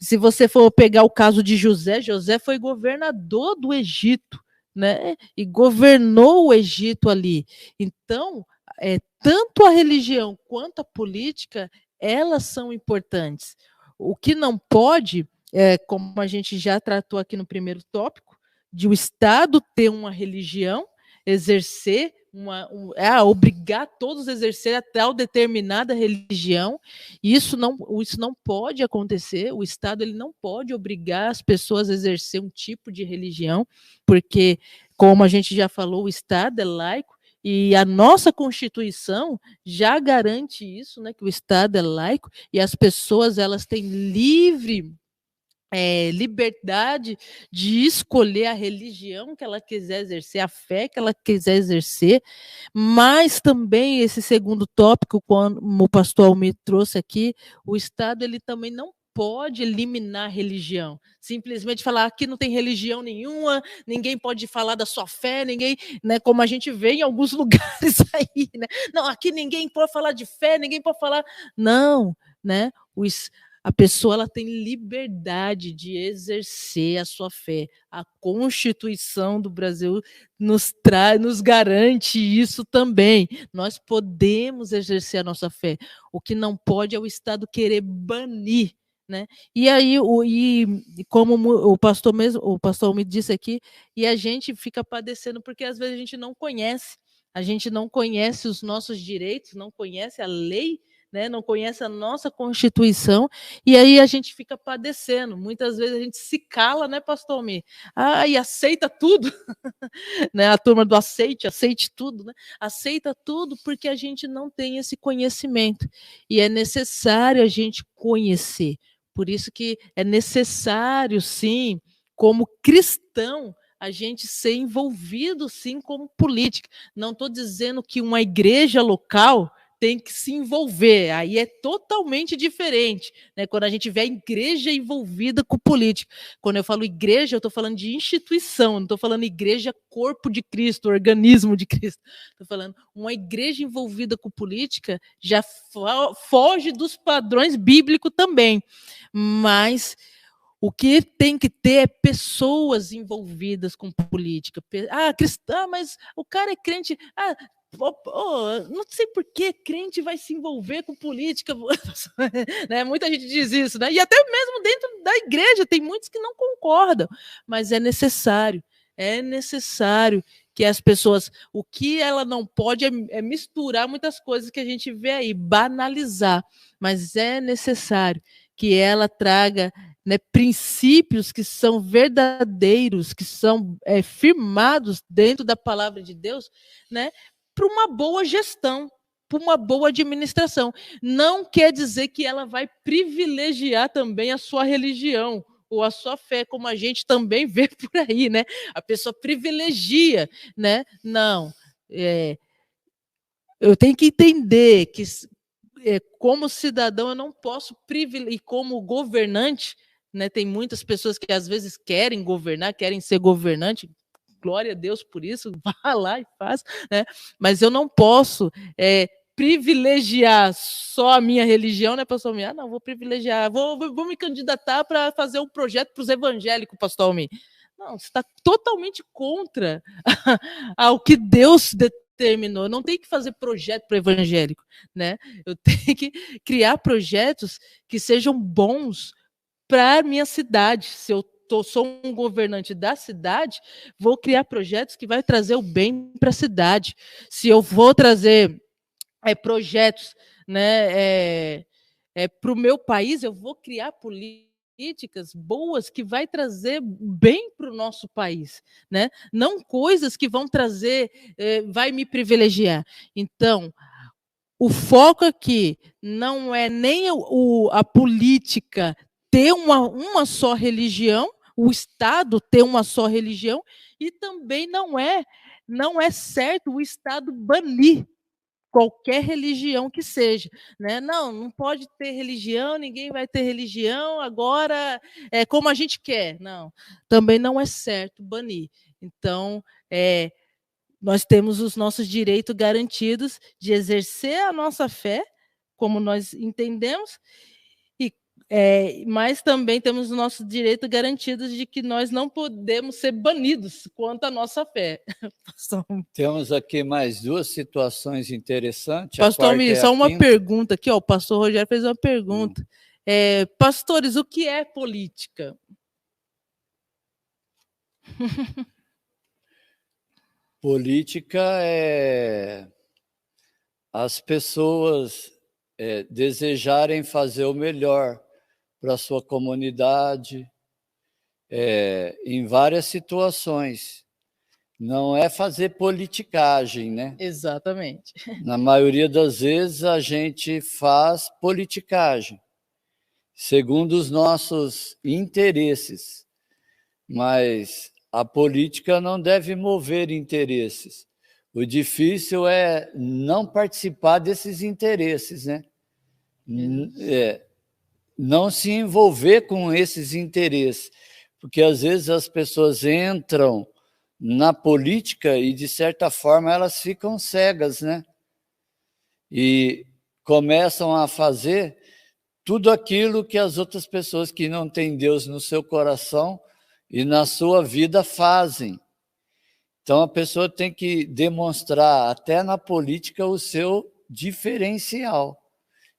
A: Se você for pegar o caso de José, José foi governador do Egito, né? E governou o Egito ali. Então, tanto a religião quanto a política, elas são importantes. O que não pode, como a gente já tratou aqui no primeiro tópico, de o Estado ter uma religião, exercer, obrigar todos a exercer a tal determinada religião. Isso não pode acontecer. O Estado ele não pode obrigar as pessoas a exercer um tipo de religião, porque, como a gente já falou, o Estado é laico. E a nossa Constituição já garante isso, né, que o Estado é laico e as pessoas elas têm liberdade de escolher a religião que ela quiser exercer, a fé que ela quiser exercer, mas também esse segundo tópico, como o pastor Almir trouxe aqui, o Estado ele também não pode eliminar a religião, simplesmente falar aqui não tem religião nenhuma, ninguém pode falar da sua fé, ninguém, né, como a gente vê em alguns lugares aí, né? Não, aqui ninguém pode falar de fé, ninguém pode falar, não, né? A pessoa ela tem liberdade de exercer a sua fé. A Constituição do Brasil nos garante isso também. Nós podemos exercer a nossa fé. O que não pode é o Estado querer banir. Né? E aí, como o pastor me disse aqui, e a gente fica padecendo porque às vezes a gente não conhece, A gente não conhece os nossos direitos, não conhece a lei, né? Não conhece a nossa Constituição, e aí a gente fica padecendo. Muitas vezes a gente se cala, né, pastor Almir? E aceita tudo, né? A turma do aceite tudo, né? Aceita tudo porque a gente não tem esse conhecimento. E é necessário a gente conhecer. Por isso que é necessário, sim, como cristão, a gente ser envolvido, sim, como política. Não estou dizendo que uma igreja local tem que se envolver, aí é totalmente diferente, né? Quando a gente vê a igreja envolvida com política. Quando eu falo igreja, eu estou falando de instituição, não estou falando igreja corpo de Cristo, organismo de Cristo. Estou falando uma igreja envolvida com política já foge dos padrões bíblicos também, mas o que tem que ter é pessoas envolvidas com política. Cristã, mas o cara é crente. Não sei por que crente vai se envolver com política. Né? Muita gente diz isso, né? E até mesmo dentro da igreja tem muitos que não concordam, mas é necessário que as pessoas, o que ela não pode é misturar muitas coisas que a gente vê aí, banalizar, mas é necessário que ela traga, né, princípios que são verdadeiros, que são firmados dentro da palavra de Deus, né, para uma boa gestão, para uma boa administração. Não quer dizer que ela vai privilegiar também a sua religião ou a sua fé, como a gente também vê por aí, né? A pessoa privilegia, né? Não. Eu tenho que entender que, como cidadão, eu não posso privilegiar, e como governante, né? Tem muitas pessoas que às vezes querem governar, querem ser governante. Glória a Deus por isso, vá lá e faz, né? Mas eu não posso privilegiar só a minha religião, né, pastor Almir? Não, vou privilegiar, vou me candidatar para fazer um projeto para os evangélicos, pastor Almir. Não, você está totalmente contra ao que Deus determinou. Eu não tenho que fazer projeto para o evangélico, né? Eu tenho que criar projetos que sejam bons para a minha cidade. Se eu sou um governante da cidade, vou criar projetos que vai trazer o bem para a cidade. Se eu vou trazer projetos, né, para o meu país, eu vou criar políticas boas que vai trazer bem para o nosso país, né? Não coisas que vão trazer, vai me privilegiar. Então, o foco aqui não é nem a política ter uma só religião, o Estado ter uma só religião, e também não é certo o Estado banir qualquer religião que seja, né? Não pode ter religião, ninguém vai ter religião, agora é como a gente quer. Não, também não é certo banir. Então, nós temos os nossos direitos garantidos de exercer a nossa fé, como nós entendemos, mas também temos o nosso direito garantido de que nós não podemos ser banidos quanto à nossa fé.
B: Temos aqui mais duas situações interessantes.
A: Pastor Almir, só uma pergunta aqui, ó, o pastor Rogério fez uma pergunta. Pastores, o que é política?
B: Política é as pessoas desejarem fazer o melhor para a sua comunidade, em várias situações. Não é fazer politicagem, né?
A: Exatamente.
B: Na maioria das vezes a gente faz politicagem, segundo os nossos interesses, mas a política não deve mover interesses. O difícil é não participar desses interesses, né? Não se envolver com esses interesses, porque às vezes as pessoas entram na política e, de certa forma, elas ficam cegas, né? E começam a fazer tudo aquilo que as outras pessoas que não têm Deus no seu coração e na sua vida fazem. Então, a pessoa tem que demonstrar, até na política, o seu diferencial.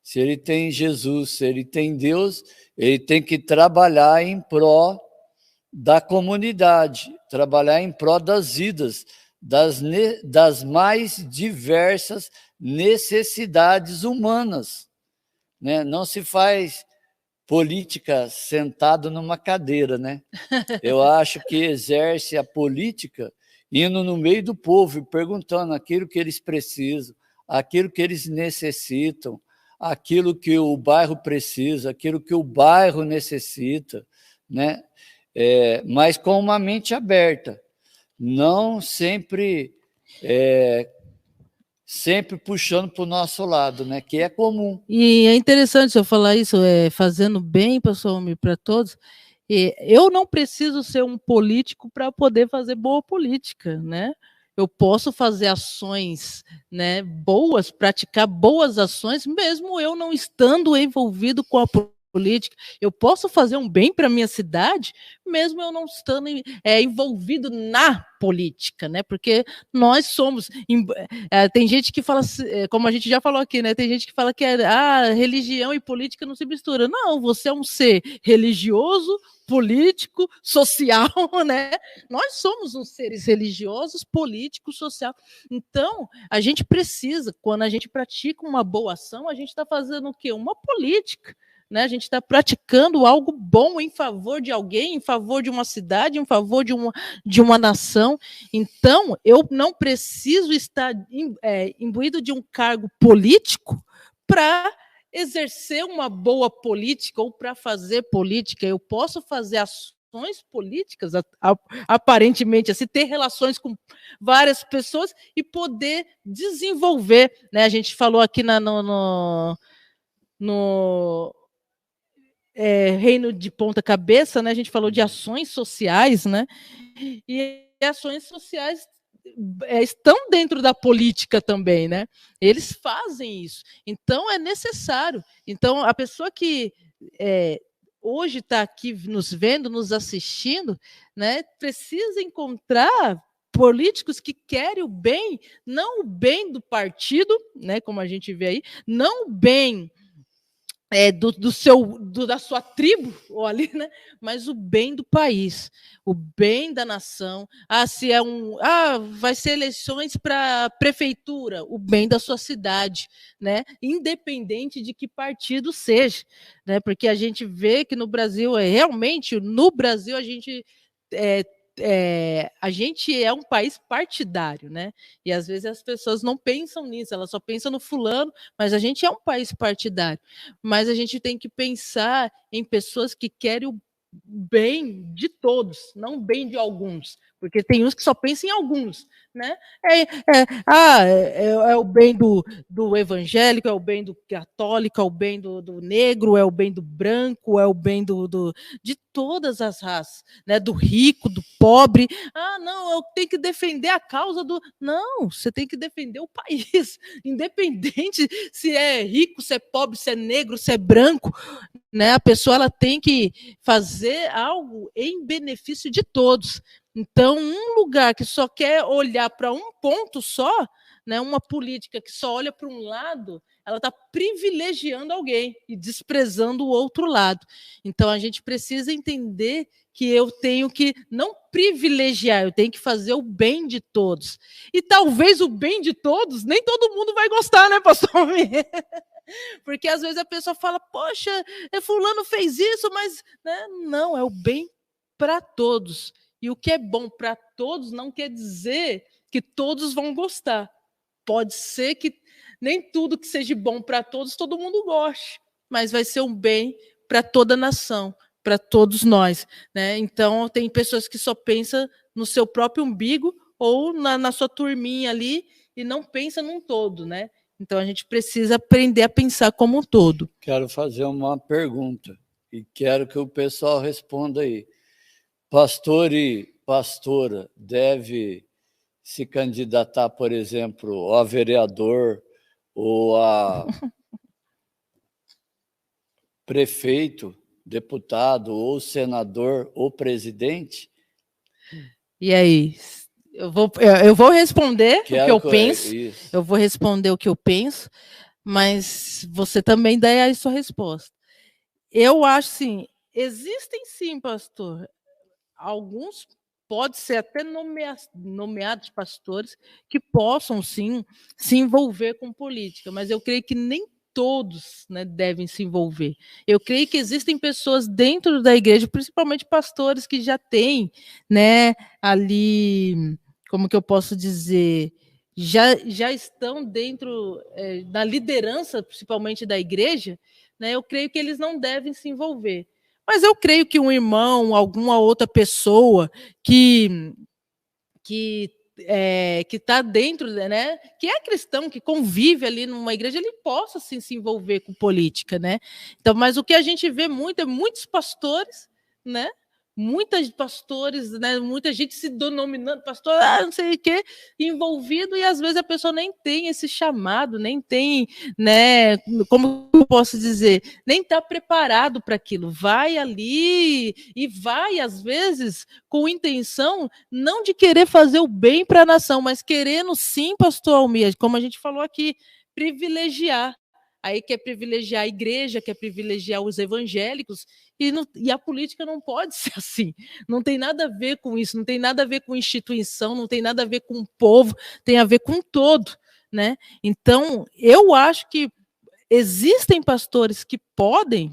B: Se ele tem Jesus, se ele tem Deus, ele tem que trabalhar em prol da comunidade, trabalhar em prol das vidas das mais diversas necessidades humanas, né? Não se faz política sentado numa cadeira, né? Eu acho que exerce a política indo no meio do povo e perguntando aquilo que eles precisam, aquilo que eles necessitam, aquilo que o bairro precisa, aquilo que o bairro necessita, né? Mas com uma mente aberta, não sempre sempre puxando para o nosso lado, né? Que é comum.
A: E é interessante eu falar isso, fazendo bem para todos. Eu não preciso ser um político para poder fazer boa política, né? Eu posso fazer ações, né, boas, praticar boas ações, mesmo eu não estando envolvido com a política. Eu posso fazer um bem para a minha cidade, mesmo eu não estando envolvido na política, né? Porque nós somos. Tem gente que fala, como a gente já falou aqui, né? Tem gente que fala que religião e política não se misturam. Não, você é um ser religioso, político, social, né? Nós somos uns seres religiosos, políticos, social. Então, a gente precisa, quando a gente pratica uma boa ação, a gente está fazendo o quê? Uma política. Né? A gente está praticando algo bom em favor de alguém, em favor de uma cidade, em favor de uma nação. Então, eu não preciso estar imbuído de um cargo político para exercer uma boa política ou para fazer política. Eu posso fazer ações políticas, aparentemente, assim, ter relações com várias pessoas e poder desenvolver. Né? A gente falou aqui no Reino de Ponta Cabeça, né? A gente falou de ações sociais, né? E ações sociais estão dentro da política também, né? Eles fazem isso. Então é necessário. Então a pessoa que hoje está aqui nos vendo, nos assistindo, né? Precisa encontrar políticos que querem o bem, não o bem do partido, né? Como a gente vê aí, não o bem da sua tribo, ou ali, né? Mas o bem do país, o bem da nação. Se vai ser eleições para prefeitura, o bem da sua cidade, né? Independente de que partido seja, né? Porque a gente vê que no Brasil realmente no Brasil a gente a gente é um país partidário, né? E às vezes as pessoas não pensam nisso, elas só pensam no fulano, mas a gente é um país partidário. Mas a gente tem que pensar em pessoas que querem o bem de todos, não o bem de alguns, porque tem uns que só pensam em alguns, né? É o bem do evangélico, é o bem do católico, é o bem do negro, é o bem do branco, é o bem de todas as raças, né? Do rico, do pobre. Não, eu tenho que defender a causa do... Não, você tem que defender o país, independente se é rico, se é pobre, se é negro, se é branco, né? A pessoa ela tem que fazer algo em benefício de todos. Então, um lugar que só quer olhar para um ponto só, né, uma política que só olha para um lado, ela está privilegiando alguém e desprezando o outro lado. Então, a gente precisa entender que eu tenho que não privilegiar, eu tenho que fazer o bem de todos. E talvez o bem de todos, nem todo mundo vai gostar, né, pastor? Porque às vezes a pessoa fala, poxa, fulano fez isso, mas né? Não, é o bem para todos. E o que é bom para todos não quer dizer que todos vão gostar. Pode ser que nem tudo que seja bom para todos, todo mundo goste, mas vai ser um bem para toda a nação, para todos nós. Né? Então, tem pessoas que só pensam no seu próprio umbigo ou na sua turminha ali e não pensa num todo, né? Então, a gente precisa aprender a pensar como um todo.
B: Quero fazer uma pergunta e quero que o pessoal responda aí. Pastor e pastora deve se candidatar, por exemplo, a vereador ou a prefeito, deputado ou senador ou presidente?
A: E aí? Eu vou responder o que eu penso.
B: Isso.
A: Eu vou responder o que eu penso, mas você também dá aí a sua resposta. Eu acho assim, existem sim, pastor, alguns pode ser até nomeados pastores que possam, sim, se envolver com política, mas eu creio que nem todos, né, devem se envolver. Eu creio que existem pessoas dentro da igreja, principalmente pastores que já têm, né, ali, como que eu posso dizer, já estão dentro da liderança, principalmente da igreja, né, eu creio que eles não devem se envolver. Mas eu creio que um irmão, alguma outra pessoa que está dentro, né, que é cristão, que convive ali numa igreja, ele possa assim, se envolver com política, né? Então, mas o que a gente vê muito é muitos pastores, né? Muitos pastores, né? Muita gente se denominando pastor, não sei o quê, envolvido, e às vezes a pessoa nem tem esse chamado, nem tem, né? Como eu posso dizer, nem está preparado para aquilo. Vai ali e vai, às vezes, com intenção não de querer fazer o bem para a nação, mas querendo sim, pastor Almir, como a gente falou aqui, privilegiar. Aí quer privilegiar a igreja, quer privilegiar os evangélicos, e a política não pode ser assim. Não tem nada a ver com isso, não tem nada a ver com instituição, não tem nada a ver com o povo, tem a ver com todo, né? Então, eu acho que existem pastores que podem,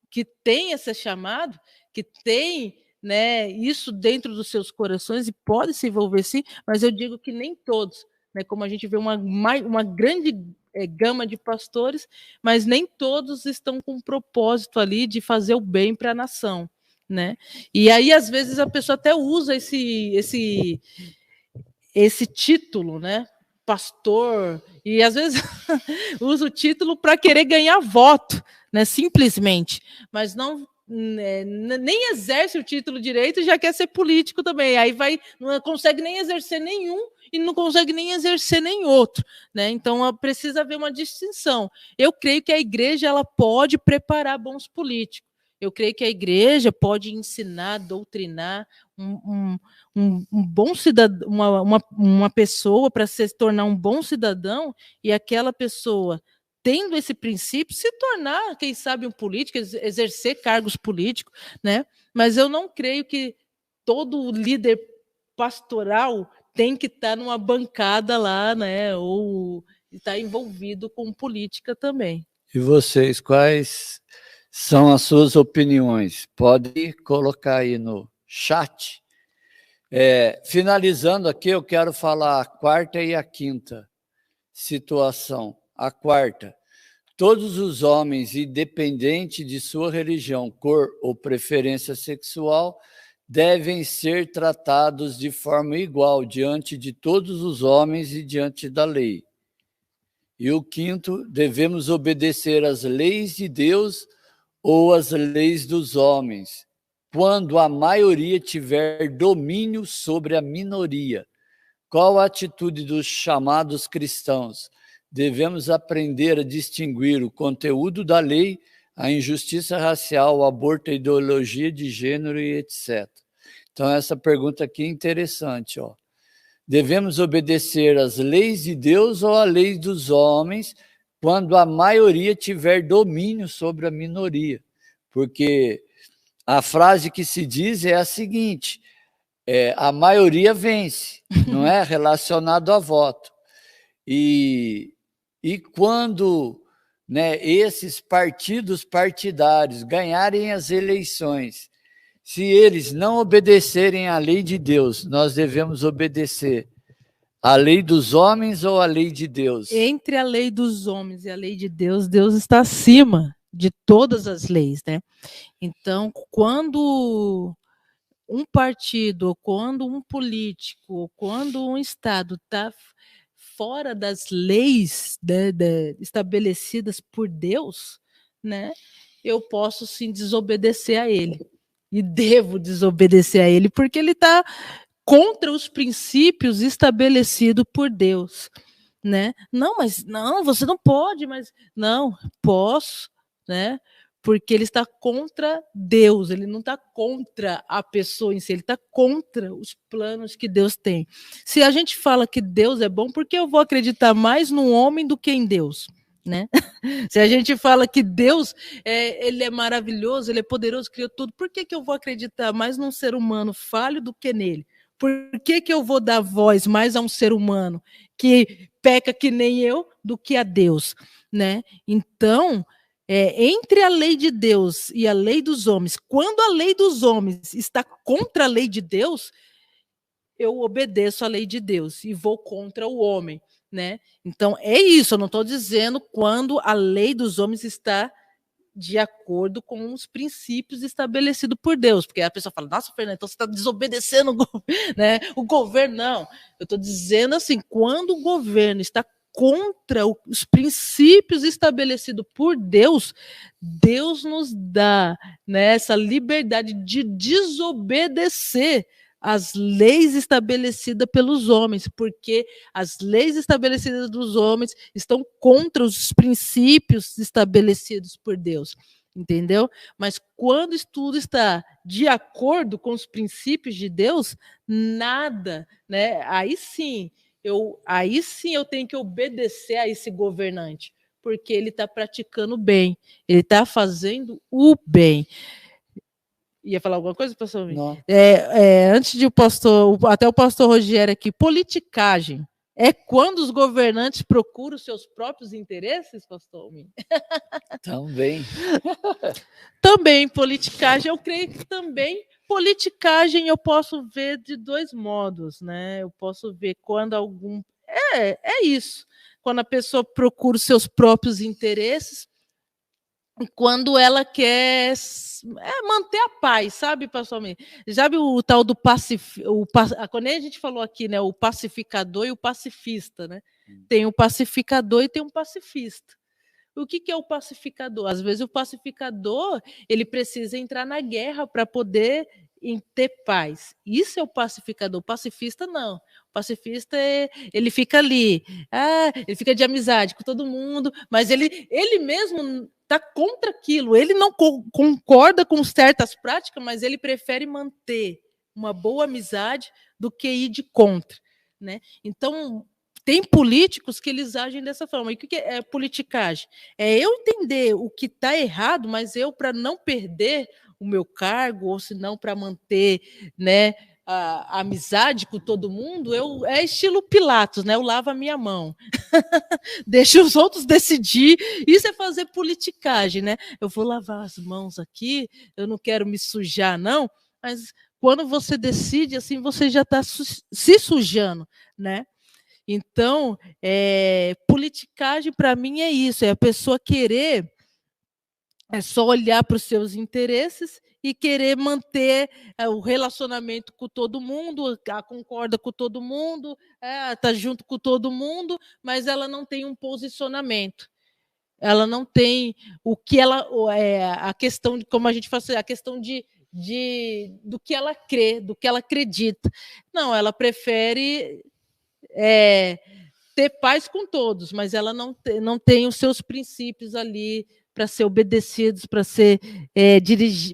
A: que têm esse chamado, que têm, né, isso dentro dos seus corações e podem se envolver sim, mas eu digo que nem todos, né, como a gente vê uma grande gama de pastores, mas nem todos estão com um propósito ali de fazer o bem para a nação, né? E aí às vezes a pessoa até usa esse título, né? Pastor, e às vezes usa o título para querer ganhar voto, né? Simplesmente, mas não nem exerce o título direito e já quer ser político também. Aí não consegue nem exercer nenhum e não consegue nem exercer nem outro, né? Então precisa haver uma distinção. Eu creio que a igreja ela pode preparar bons políticos. Eu creio que a igreja pode ensinar, doutrinar um bom cidadão, uma pessoa para se tornar um bom cidadão, e aquela pessoa, tendo esse princípio, se tornar, quem sabe, um político, exercer cargos políticos, né? Mas eu não creio que todo líder pastoral tem que estar numa bancada lá, né? Ou estar envolvido com política também.
B: E vocês, quais são as suas opiniões? Pode colocar aí no chat. Finalizando aqui, eu quero falar a quarta e a quinta situação. A quarta: todos os homens, independente de sua religião, cor ou preferência sexual, devem ser tratados de forma igual diante de todos os homens e diante da lei. E o quinto: devemos obedecer às leis de Deus ou às leis dos homens, quando a maioria tiver domínio sobre a minoria. Qual a atitude dos chamados cristãos? Devemos aprender a distinguir o conteúdo da lei, a injustiça racial, o aborto, a ideologia de gênero e etc. Então, essa pergunta aqui é interessante. Devemos obedecer às leis de Deus ou às leis dos homens, quando a maioria tiver domínio sobre a minoria? Porque a frase que se diz é a seguinte: a maioria vence, não é? Relacionado a voto. E quando, né, esses partidários ganharem as eleições, se eles não obedecerem à lei de Deus, nós devemos obedecer à lei dos homens ou à lei de Deus?
A: Entre a lei dos homens e a lei de Deus, Deus está acima de todas as leis, né? Então, quando um partido, ou quando um político, ou quando um Estado está fora das leis estabelecidas por Deus, né, eu posso sim desobedecer a ele. E devo desobedecer a ele, porque ele está contra os princípios estabelecidos por Deus, né? Não, mas não, você não pode, mas não, posso, né? Porque ele está contra Deus, ele não está contra a pessoa em si, ele está contra os planos que Deus tem. Se a gente fala que Deus é bom, por que eu vou acreditar mais no homem do que em Deus? Né? Se a gente fala que Deus ele é maravilhoso, ele é poderoso, criou tudo, por que eu vou acreditar mais num ser humano falho do que nele? Por que que eu vou dar voz mais a um ser humano que peca que nem eu do que a Deus, né? Então, entre a lei de Deus e a lei dos homens, quando a lei dos homens está contra a lei de Deus, eu obedeço à lei de Deus e vou contra o homem, né? Então, é isso, eu não estou dizendo quando a lei dos homens está de acordo com os princípios estabelecidos por Deus, porque a pessoa fala, nossa, Fernanda, então você está desobedecendo né, o governo. Não, eu estou dizendo assim, quando o governo está contra os princípios estabelecidos por Deus, Deus nos dá, né, essa liberdade de desobedecer as leis estabelecidas pelos homens, porque as leis estabelecidas dos homens estão contra os princípios estabelecidos por Deus, entendeu? Mas quando tudo está de acordo com os princípios de Deus, nada, né? Aí sim eu tenho que obedecer a esse governante, porque ele está praticando o bem, ele está fazendo o bem. Ia falar alguma coisa, pastor Almir? Antes de até o pastor Rogério aqui, politicagem é quando os governantes procuram seus próprios interesses, pastor Almir?
B: Também.
A: Também, politicagem, eu creio que também politicagem eu posso ver de dois modos, né? Eu posso ver quando algum... É isso. Quando a pessoa procura os seus próprios interesses, quando ela quer manter a paz, sabe, pastor Almir? Sabe o tal do quando a gente falou aqui, né, o pacificador e o pacifista, né? Tem o pacificador e tem um pacifista. O que é o pacificador? Às vezes o pacificador, ele precisa entrar na guerra para poder ter paz. Isso é o pacificador. O pacifista não. O pacifista ele fica ali, ele fica de amizade com todo mundo, mas ele mesmo está contra aquilo. Ele não concorda com certas práticas, mas ele prefere manter uma boa amizade do que ir de contra, né? Então, tem políticos que eles agem dessa forma. E o que é politicagem? É eu entender o que está errado, mas eu, para não perder o meu cargo, ou se não para manter, né, a amizade com todo mundo, é estilo Pilatos, né? Eu lavo a minha mão. Deixa os outros decidir. Isso é fazer politicagem, né? Eu vou lavar as mãos aqui, eu não quero me sujar, não, mas quando você decide, assim, você já está se sujando, né? Então, politicagem para mim é isso, é a pessoa querer só olhar para os seus interesses e querer manter o relacionamento com todo mundo, concorda com todo mundo, está junto com todo mundo, mas ela não tem um posicionamento. Ela não tem o que ela... a questão de, como a gente faz, a questão do que ela crê, do que ela acredita. Não, ela prefere... ter paz com todos, mas ela não tem os seus princípios ali para ser obedecidos, para ser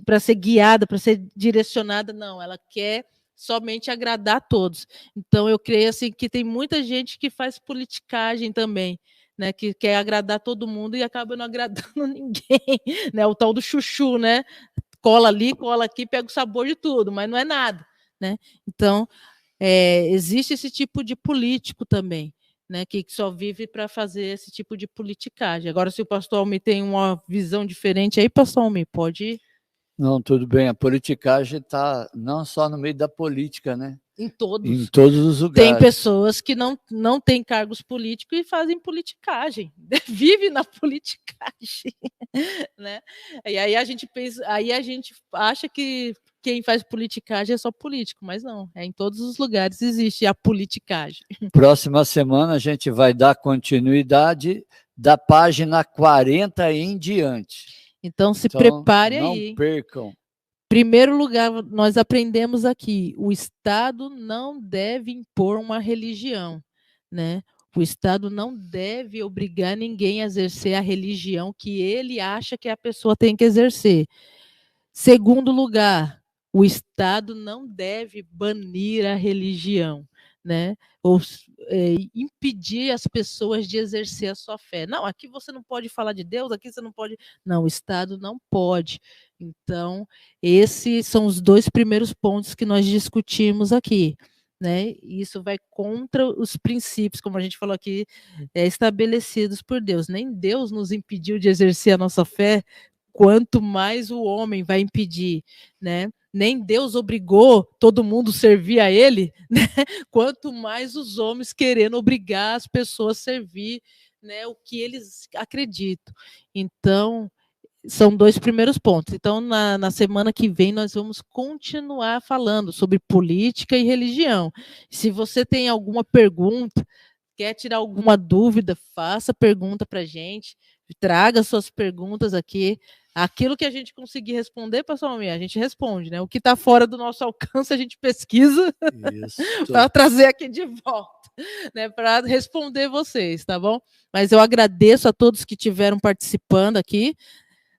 A: para ser guiada, para ser direcionada. Não, ela quer somente agradar a todos. Então, eu creio assim, que tem muita gente que faz politicagem também, né, que quer agradar todo mundo e acaba não agradando ninguém, né, o tal do chuchu, né, cola ali, cola aqui, pega o sabor de tudo, mas não é nada, né? Então, existe esse tipo de político também, né, que só vive para fazer esse tipo de politicagem. Agora, se o pastor Almir tem uma visão diferente, aí, pastor Almir, pode ir?
B: Não, tudo bem. A politicagem está não só no meio da política, né?
A: Em todos.
B: Em todos os lugares.
A: Tem pessoas que não têm cargos políticos e fazem politicagem, vivem na politicagem, né? E aí a gente acha que quem faz politicagem é só político, mas não, em todos os lugares existe a politicagem.
B: Próxima semana a gente vai dar continuidade da página 40 em diante.
A: Então se prepare
B: não
A: aí.
B: Não percam.
A: Primeiro lugar, nós aprendemos aqui, o Estado não deve impor uma religião, né? O Estado não deve obrigar ninguém a exercer a religião que ele acha que a pessoa tem que exercer. Segundo lugar, o Estado não deve banir a religião, né? impedir as pessoas de exercer a sua fé. Não, aqui você não pode falar de Deus, aqui você não pode. Não, o Estado não pode. Então, esses são os 2 primeiros pontos que nós discutimos aqui. Né? Isso vai contra os princípios, como a gente falou aqui, estabelecidos por Deus. Nem Deus nos impediu de exercer a nossa fé, quanto mais o homem vai impedir, né? Nem Deus obrigou todo mundo a servir a ele, né? Quanto mais os homens querendo obrigar as pessoas a servir, né, o que eles acreditam. Então, são 2 primeiros pontos. Então, na semana que vem, nós vamos continuar falando sobre política e religião. Se você tem alguma pergunta, quer tirar alguma dúvida, faça pergunta para a gente, traga suas perguntas aqui. Aquilo que a gente conseguir responder, pessoal, a gente responde, né? O que está fora do nosso alcance, a gente pesquisa para trazer aqui de volta, né? Para responder vocês, tá bom? Mas eu agradeço a todos que estiveram participando aqui.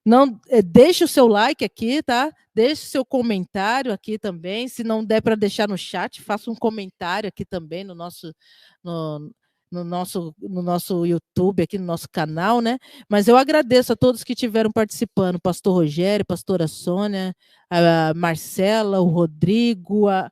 A: Não, deixe o seu like aqui, tá? Deixe seu comentário aqui também. Se não der para deixar no chat, faça um comentário aqui também no nosso YouTube, aqui no nosso canal, né? Mas eu agradeço a todos que estiveram participando, pastor Rogério, pastora Sônia, a Marcela, o Rodrigo, a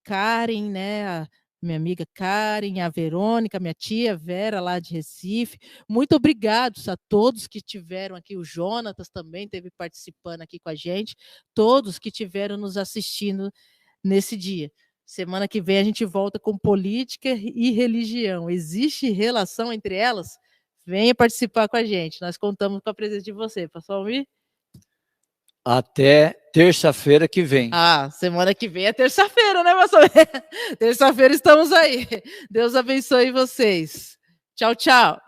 A: Karen, né? Minha amiga Karen, a Verônica, minha tia Vera, lá de Recife. Muito obrigados a todos que tiveram aqui, o Jonatas também esteve participando aqui com a gente, todos que tiveram nos assistindo nesse dia. Semana que vem a gente volta com política e religião. Existe relação entre elas? Venha participar com a gente. Nós contamos com a presença de você. Pastor Almir?
B: Até terça-feira que vem.
A: Semana que vem é terça-feira, né, pastor? Terça-feira estamos aí. Deus abençoe vocês. Tchau, tchau.